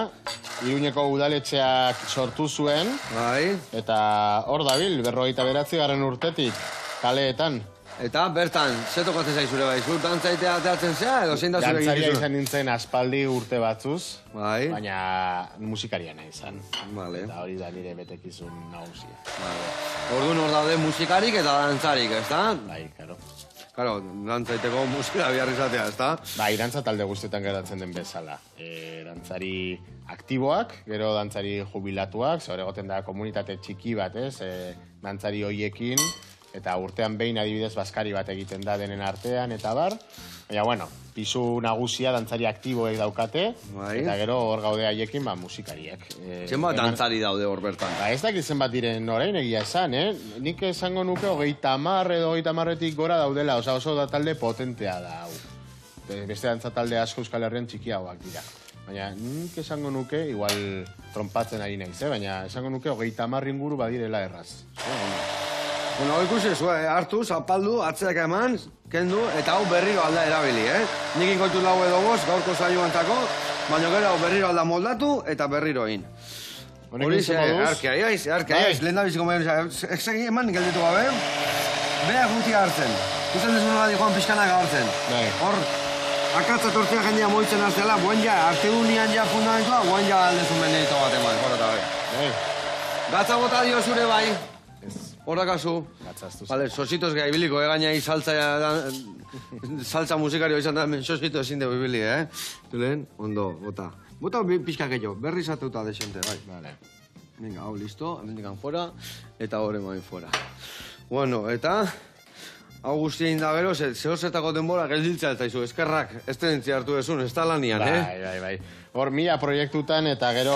Iruñeko udaletxeak sortu zuen. Bai. Eta hor dabil, 59. urtetik, kaleetan. Eta bertan, ze tokatzen zaizure bai, zu dantzaitea ateatzen zea, edo zein da zure egin Dantzaria izan nintzen aspaldi urte batzuz, bai. Baina musikaria nahi izan. Vale. Eta hori da nire betekizun nagusia. Vale. Orduan hor daude musikarik eta dantzarik, ez da? Bai, karo. Karo, dantzaiteko musika bihar izatea, ez da? Bai, dantza talde guztetan gertatzen den bezala. Dantzari aktiboak, gero dantzari jubilatuak, ze hor egoten da komunitate txiki bat, ez? Dantzari hoiekin, eta urtean behin adibidez baskari bat egiten da denen artean, eta bar. Baina, bueno, pisu nagusia dantzari aktiboek daukate, eta gero hor gaude haiekin, musikariek. Zenbat dantzari daude hor bertan? Ez dakit zenbat diren orain egia esan, Nik esango nuke 30 edo 30etik gora daudela, oso da talde potentea da, hau. Beste dantza talde asko Euskal Herrian txikiagoak dira. Baina nik esango nuke, igual trompatzen ari naiz, baina esango nuke 30 inguru badirela erraz. Bueno, hau ikusi zu, hartu, zapaldu, atzeak eman, kendu, eta hau berriro alda erabili, Nik ingoitu lau edo bost, gaurko saioantako, baina gero hau berriro alda moldatu, eta berriro egin. Hori ze, arkeaiz, lehen da biziko maior, ezagin eman gelditu gabe, beha guti hartzen. Gusten desu nola di joan pixkanak hartzen. Hor, akatza tortzea jendea moitzen hartzela, buen ja, arte unian ja fundamentoa, buen ja aldezu mendeito bat eman, hor eta bai. Gatza bota dio zure bai. Horra kasu. Vale, sositos geha ibiliko, gainai saltza musikario izan da, sosito ezin dugu ibili, Julen, ondo, bota. Bota pixka gehiago, berri zateuta desente, bai. Vale. Venga, hau, listo, hemendikan fuera, eta hori main fuera. Bueno, eta hau guztien da gero, zehorzetako denbora geldiltzea eta izu, eskerrak, estentzia hartu ezun, ez da lanian, Bai. Hor, mila proiektutan eta gero,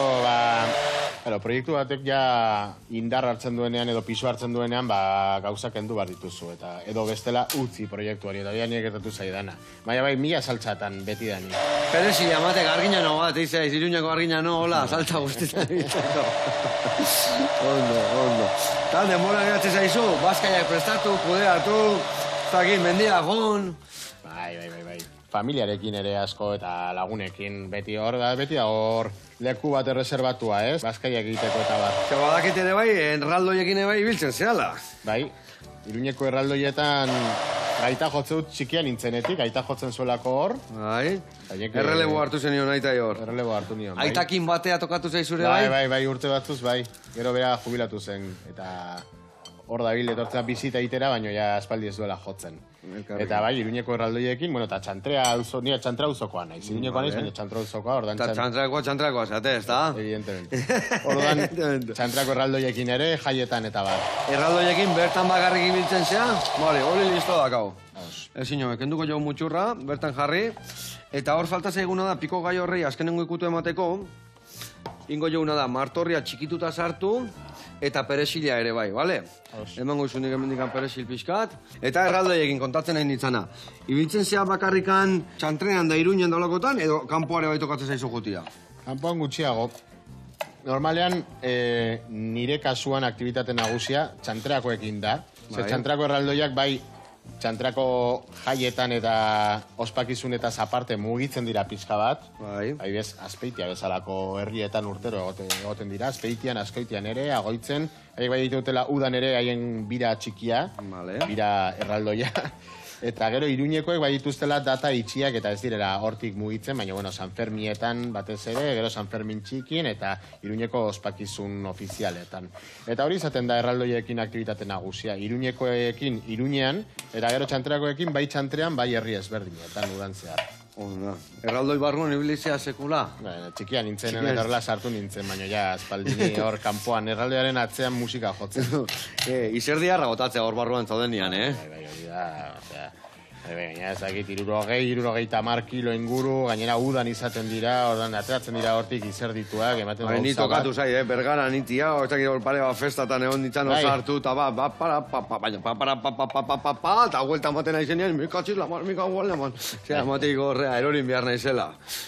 proiektu batek ja indar hartzen duenean edo pisu hartzen duenean, gauzak endu bat dituzu, eta edo bestela utzi proiektuari, eta hori gertatu zaidana. Baina bai, mila saltzatan beti da ni. Peresi, amatek arginano bat, izaiz, Iruñako arginano, hola, saltza guztietan egiteko. Ondo. Tal, denbora geratzen zaizu, bazkaiak prestatu, kudeatu, zakin, mendiagon. Bai. Familiarekin ere asko eta lagunekin beti hor leku bat erreserbatua, bazkaiak egiteko eta bat. Ze badakit ere bai, erraldoiekin ere bai ibiltzen zehala. Bai, Iruñeko erraldoietan gaita jotzeu txikian nintzenetik, gaita jotzen zuelako hor. Bai, errelebo hartu zenion aita hor. Errelebo hartu nion, bai. Aitakin batea tokatu zaizure bai? Bai, urte batzuz, bai. Gero bera jubilatu zen, eta hor dabil etortzea bizita itera, baina ja aspaldi ez duela jotzen. Eta bai, Iruñeko erraldoiekin, eta txantrea auzokoa naiz. Iruñekoa naiz, baina txantra auzokoa, ordan txantrakoa, zate, ez da? Evidentemente. Ordan txantrako erraldoiekin ere, jaietan eta bar. Erraldoiekin bertan bakarrik ibiltzen zea, hori listo dakau. Ezin jo, kenduko jo mutxurra, bertan jarri, eta hor falta zaiguna da, piko gai horrei azkenengo ikutu emateko, ingo jouna da, martorria txikituta sartu, eta peresila ere bai, bale? Emango izundik emendikan peresil pixkat. Eta erraldoiekin kontatzen nahi nintzana. Ibiltzen zea bakarrikan txantrean da Iruñen daulakotan, edo kanpoare bai tokatzen zaizu jutia? Kanpoan gutxiago. Normalean, nire kasuan aktibitate nagusia txantreakoekin da. Zer txantrako erraldoiak bai txantrako jaietan eta ospakizunetaz aparte mugitzen dira pixka bat. Bai. Bez, Azpeitia bezalako herrietan urtero egoten dira. Azpeitian, Azkoitian ere, Agoitzen. Haiek bai ditutela udan ere haien bira txikia, bira erraldoia. Eta gero Iruñekoek bai dituztela data itxiak eta ez direla hortik mugitzen, baina bueno, San Fermietan batez ere, gero San Fermin txikin eta Iruñeko ospakizun ofizialetan. Eta hori izaten da erraldoiekin aktibitate nagusia. Iruñekoekin Iruñean, eta gero txantreakoekin bai txantrean, bai herri ezberdinetan udan zehar. Erraldoi barruan ibilizea sekula? Txikia nintzen, eta horrela sartu nintzen, baina ja, espaldini hor kanpoan, erraldoiaren atzean musika jotzen. Izerdia ragotatzea hor barruan zaudenian, Bai, hori da, osea, gaina ezakit, 60 kilo inguru, gainera udan izaten dira, ordan ateratzen dira hortik izerdituak, ematen gauza bat. Ni tokatu zai, Bergara nitia, ezakit hor pare bat festatan egon ditzan osartu, eta eta huelta maten aizenean, mikatxiz laman, mikaguan laman. Zera, matik horrea, erorin behar naizela.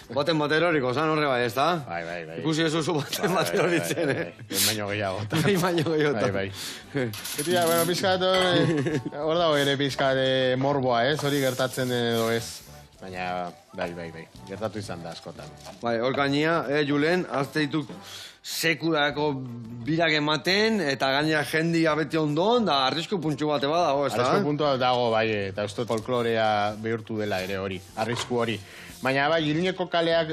Baten bat eroriko, zan horre bai, ez da? Bai. Ikusi ez oso baten bat eroritzen, Baino gehiago. Baino gehiago. Bai. Eta, bueno, pizkat, hor dago ere pizkat morboa, ez? Hori gertatzen edo ez. Baina, bai. Gertatu izan da askotan. Bai, hor gainia, Julen, azte dituk sekurako birak ematen, eta gainera jendia beti ondon, da arrisku puntxu bate badago, ez da? Arrisku puntua dago, bai, eta uste folklorea bihurtu dela ere hori, arrisku hori. Baina, bai, Iruñeko kaleak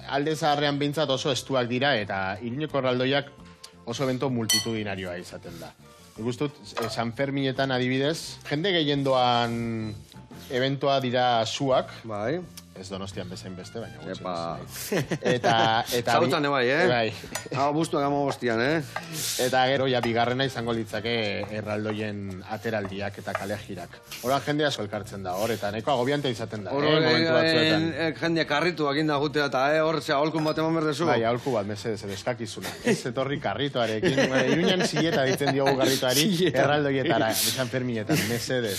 alde zaharrean behintzat oso estuak dira, eta Iruñeko erraldoiak oso evento multitudinarioa izaten da. Ikustut, San Ferminetan adibidez, jende gehiendoan eventoa dira suak. Bai. Ez Donostian bezain beste, baina gutxi. Eta zautan bai, Bai. Bustuak amabostian, Eta gero, ja, bigarrena izango litzake erraldoien ateraldiak eta kalejirak. Horan jende asko elkartzen da, hor, eta nahiko agobiante izaten da, momentu batzuetan. Jende karritu egin da gutea, eta hor, aholku bat eman berdezu. Bai, aholku bat, mesedez, eskakizuna. Ez etorri karritoarekin. Iruñan zileta ditzen diogu karritoari, erraldoietara, San Ferminetan, mesedez.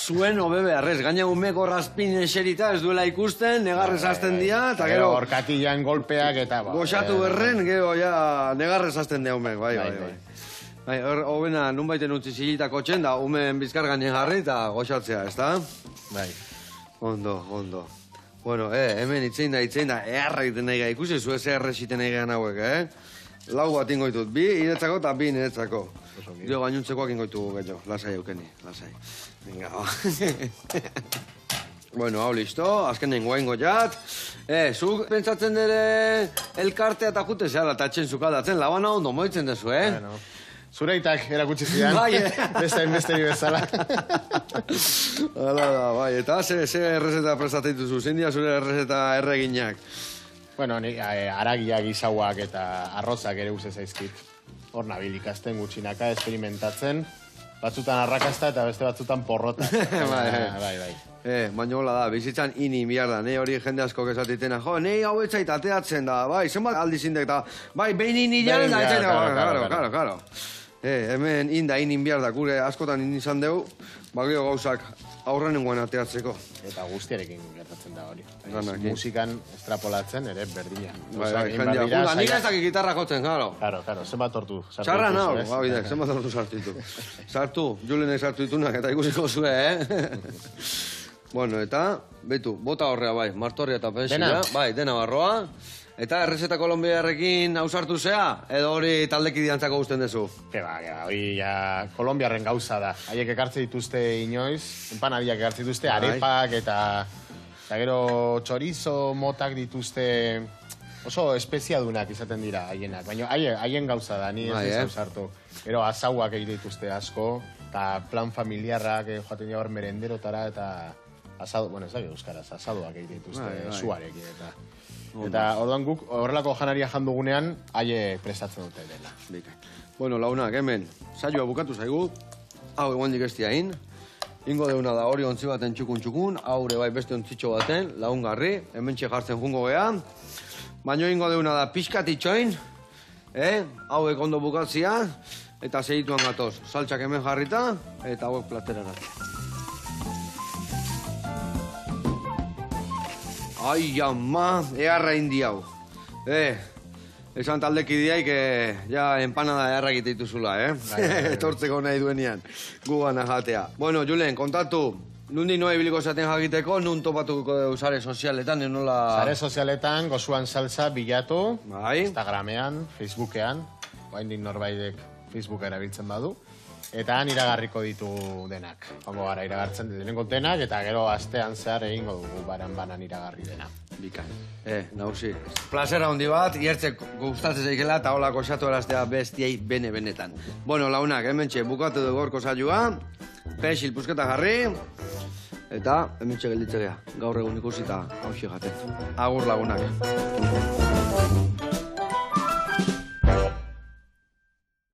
Zuen hobe beharrez, gaina umeko raspin eserita ez duela ikusten, negarrez azten dira, eta gero... Horkatilan golpeak eta... Goxatu berren, gero ja negarrez azten dira umek, bai. Bai, hobena, nun baiten utzi zilitako txen, da umen bizkar gainen jarri eta goxatzea, ez da? Bai. Ondo. Bueno, hemen itzein da, eharra egiten nahi gai, ikusi zu ez eharra egiten nahi gaian hauek, Lau bat ingoitut, bi iretzako eta bi niretzako. Dio gainuntzekoak ingoitu gehiago, lasai eukeni, lasai. Venga, Bueno, hau listo, azken nengoa ingo jat. Zuk pentsatzen dere elkartea eta jute zehala, eta etxen zukaldatzen, labana ondo moitzen dezu, Bueno, zureitak erakutsi zidan, beste bezala. Hala da, bai, eta ze errezeta prestatzen dituzu, zein dira zure errezeta erreginak? Bueno, aragiak, izauak eta arrozak ere uste zaizkit. Hor nabil ikasten gutxinaka, experimentatzen. Batzutan arrakasta eta beste batzutan porrota. Bai. Baina hola da, bizitzan ini behar da, hori jende asko esatitena, nei hau etzait ateatzen da, bai, zenbat aldizindek da, bai, behin ini jan da, etzait, karo. Hemen inda inin behar da, gure askotan in izan dugu, bagio gauzak aurrenengoan ateatzeko. Eta guztiarekin gertatzen da hori. Musikan estrapolatzen ere berdina. Nik ez dakik gitarra jotzen, karo. Karo, zenbat hortu. Txarra nahu, zenbat hortu sartu ditu. Sartu, Julenek sartu ditunak eta ikusiko zue, Bueno, eta, betu, bota horrea bai, martorria eta pensila, bai, dena barroa. Eta errezeta kolombiarrekin ausartu zea, edo hori taldeki diantzako guztien dezu? Hori ja kolombiarren gauza da. Haiek ekartze dituzte inoiz, empanadiak ekartze dituzte, arepak eta gero chorizo motak dituzte oso espeziadunak izaten dira haienak. Baina haien gauza da, ni ez ausartu. Gero azauak egite dituzte asko, eta plan familiarrak joaten jaur merenderotara eta asado, bueno, ez da euskaraz, asadoak egite dituzte suarekin eta... Eta orduan guk horrelako janaria jandugunean haie prestatzen dute dela. Bueno, launak, hemen, saioa bukatu zaigu, hau eguandik ez diain, ingo deuna da hori ontzi baten txukun, haure bai beste ontzitxo baten, laungarri, hemen jartzen jungo geha, baino ingo deuna da pixkat itxoin, hauek ondo bukatzia, eta segituan gatoz, saltxak hemen jarrita, eta hauek platera gati. Ai, ama, eharra indi hau. Esan taldekideaik, ja, empanada errak dituzula, Etortzeko nahi duenean, gugana jatea. Bueno, Julen, kontatu, nundik noa ibiliko zaten jakiteko, nun topatuko dugu sare sozialetan, enola... Sare sozialetan, gozuan salsa bilatu, Bai. Instagramean, Facebookean, oraindik norbaidek Facebooka erabiltzen badu, eta han iragarriko ditu denak. Hongo gara iragartzen denengo denak, eta gero astean zehar egingo dugu banan iragarri dena. Bikan. Nauzi. Plazera handi bat, iertzek gustatzen zaikela, eta holako esatu eraztea bestiei benetan. Bueno, launak, hementxe, bukatu dugu gorko saioa, pexil pusketa jarri, eta hementxe gelditzea. Gaur egun ikusita hausi jaten. Agur lagunak.